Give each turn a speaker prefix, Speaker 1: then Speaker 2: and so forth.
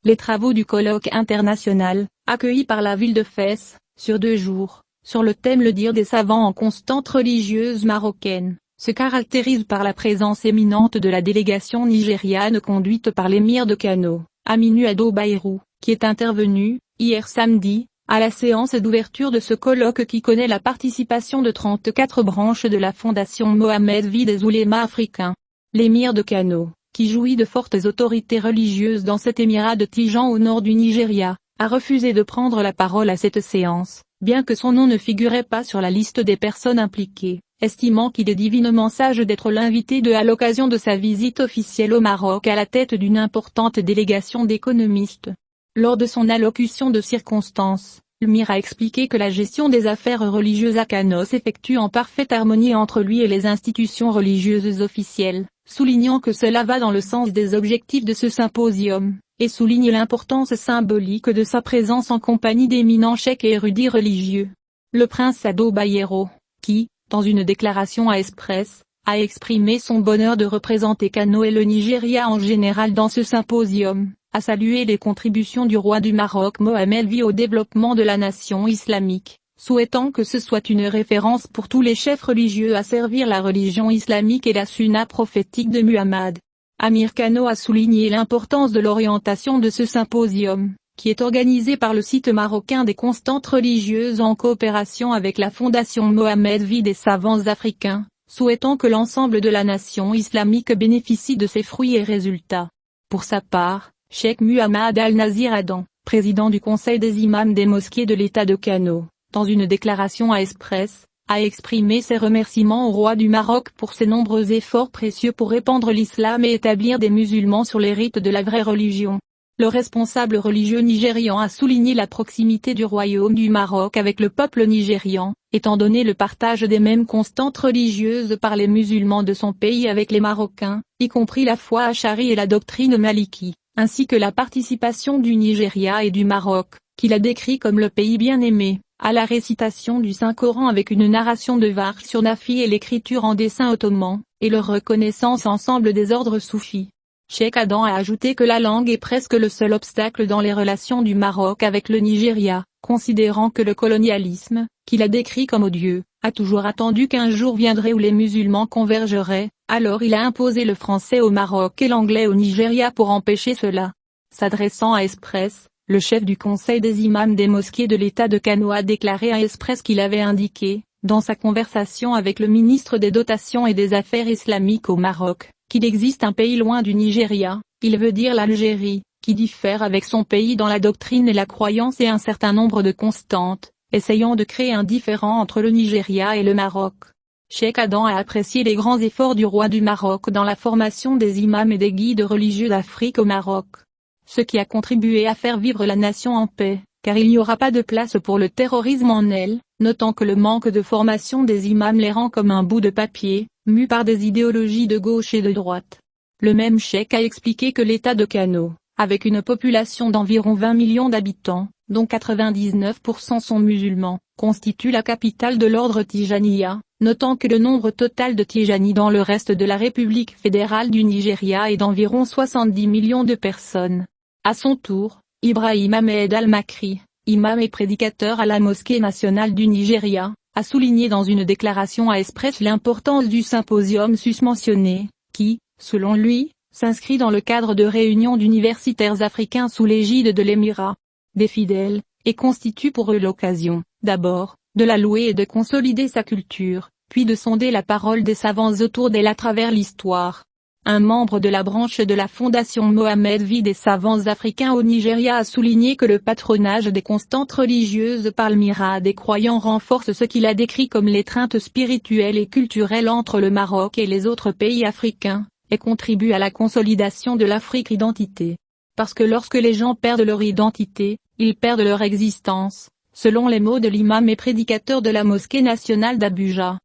Speaker 1: les travaux du colloque international, accueilli par la ville de Fès, sur 2 jours, sur le thème Le dire des savants en constante religieuse marocaine, se caractérise par la présence éminente de la délégation nigériane conduite par l'émir de Kano, Aminu Ado Bayero, qui est intervenu, hier samedi, à la séance d'ouverture de ce colloque qui connaît la participation de 34 branches de la Fondation Mohammed V des oulémas africains. L'émir de Kano, qui jouit de fortes autorités religieuses dans cet émirat de Tijan au nord du Nigeria, a refusé de prendre la parole à cette séance, bien que son nom ne figurait pas sur la liste des personnes impliquées, estimant qu'il est divinement sage d'être l'invité à l'occasion de sa visite officielle au Maroc à la tête d'une importante délégation d'économistes. Lors de son allocution de circonstance, l'émir a expliqué que la gestion des affaires religieuses à Kano s'effectue en parfaite harmonie entre lui et les institutions religieuses officielles, soulignant que cela va dans le sens des objectifs de ce symposium, et souligne l'importance symbolique de sa présence en compagnie d'éminents cheikh et érudits religieux. Le prince Ado Bayero, qui, dans une déclaration à Express, a exprimé son bonheur de représenter Kano et le Nigeria en général dans ce symposium, a salué les contributions du roi du Maroc Mohammed V au développement de la nation islamique, souhaitant que ce soit une référence pour tous les chefs religieux à servir la religion islamique et la sunna prophétique de Muhammad. Amir Kano a souligné l'importance de l'orientation de ce symposium, qui est organisé par le site marocain des constantes religieuses en coopération avec la Fondation Mohammed V des savants africains, souhaitant que l'ensemble de la nation islamique bénéficie de ses fruits et résultats. Pour sa part, Cheikh Muhammad Al-Nazir Adan, président du Conseil des imams des mosquées de l'État de Kano, dans une déclaration à Express, a exprimé ses remerciements au roi du Maroc pour ses nombreux efforts précieux pour répandre l'islam et établir des musulmans sur les rites de la vraie religion. Le responsable religieux nigérian a souligné la proximité du royaume du Maroc avec le peuple nigérian, étant donné le partage des mêmes constantes religieuses par les musulmans de son pays avec les Marocains, y compris la foi ashari et la doctrine maliki, ainsi que la participation du Nigeria et du Maroc, qu'il a décrit comme le pays bien-aimé, à la récitation du Saint-Coran avec une narration de Varch sur Nafi et l'écriture en dessin ottoman, et leur reconnaissance ensemble des ordres soufis. Cheikh Adan a ajouté que la langue est presque le seul obstacle dans les relations du Maroc avec le Nigeria, considérant que le colonialisme, qu'il a décrit comme odieux, a toujours attendu qu'un jour viendrait où les musulmans convergeraient, alors il a imposé le français au Maroc et l'anglais au Nigeria pour empêcher cela. S'adressant à Express, le chef du Conseil des imams des mosquées de l'État de Kano a déclaré à Express qu'il avait indiqué, dans sa conversation avec le ministre des Dotations et des Affaires islamiques au Maroc, qu'il existe un pays loin du Nigeria, il veut dire l'Algérie, qui diffère avec son pays dans la doctrine et la croyance et un certain nombre de constantes, essayant de créer un différend entre le Nigeria et le Maroc. Cheikh Adan a apprécié les grands efforts du roi du Maroc dans la formation des imams et des guides religieux d'Afrique au Maroc. Ce qui a contribué à faire vivre la nation en paix, car il n'y aura pas de place pour le terrorisme en elle, notant que le manque de formation des imams les rend comme un bout de papier, mu par des idéologies de gauche et de droite. Le même cheikh a expliqué que l'État de Kano, avec une population d'environ 20 millions d'habitants, dont 99% sont musulmans, constitue la capitale de l'ordre Tijaniya, notant que le nombre total de Tijani dans le reste de la République fédérale du Nigeria est d'environ 70 millions de personnes. À son tour, Ibrahim Ahmed Al-Makri, imam et prédicateur à la mosquée nationale du Nigeria, a souligné dans une déclaration à Express l'importance du symposium susmentionné, qui, selon lui, s'inscrit dans le cadre de réunions d'universitaires africains sous l'égide de l'émirat des fidèles, et constitue pour eux l'occasion, d'abord, de la louer et de consolider sa culture, puis de sonder la parole des savants autour d'elle à travers l'histoire. Un membre de la branche de la Fondation Mohammed V des savants africains au Nigeria a souligné que le patronage des constantes religieuses par l'émirat des croyants renforce ce qu'il a décrit comme l'étreinte spirituelle et culturelle entre le Maroc et les autres pays africains, et contribue à la consolidation de l'Afrique identité. Parce que lorsque les gens perdent leur identité, ils perdent leur existence, selon les mots de l'imam et prédicateur de la mosquée nationale d'Abuja.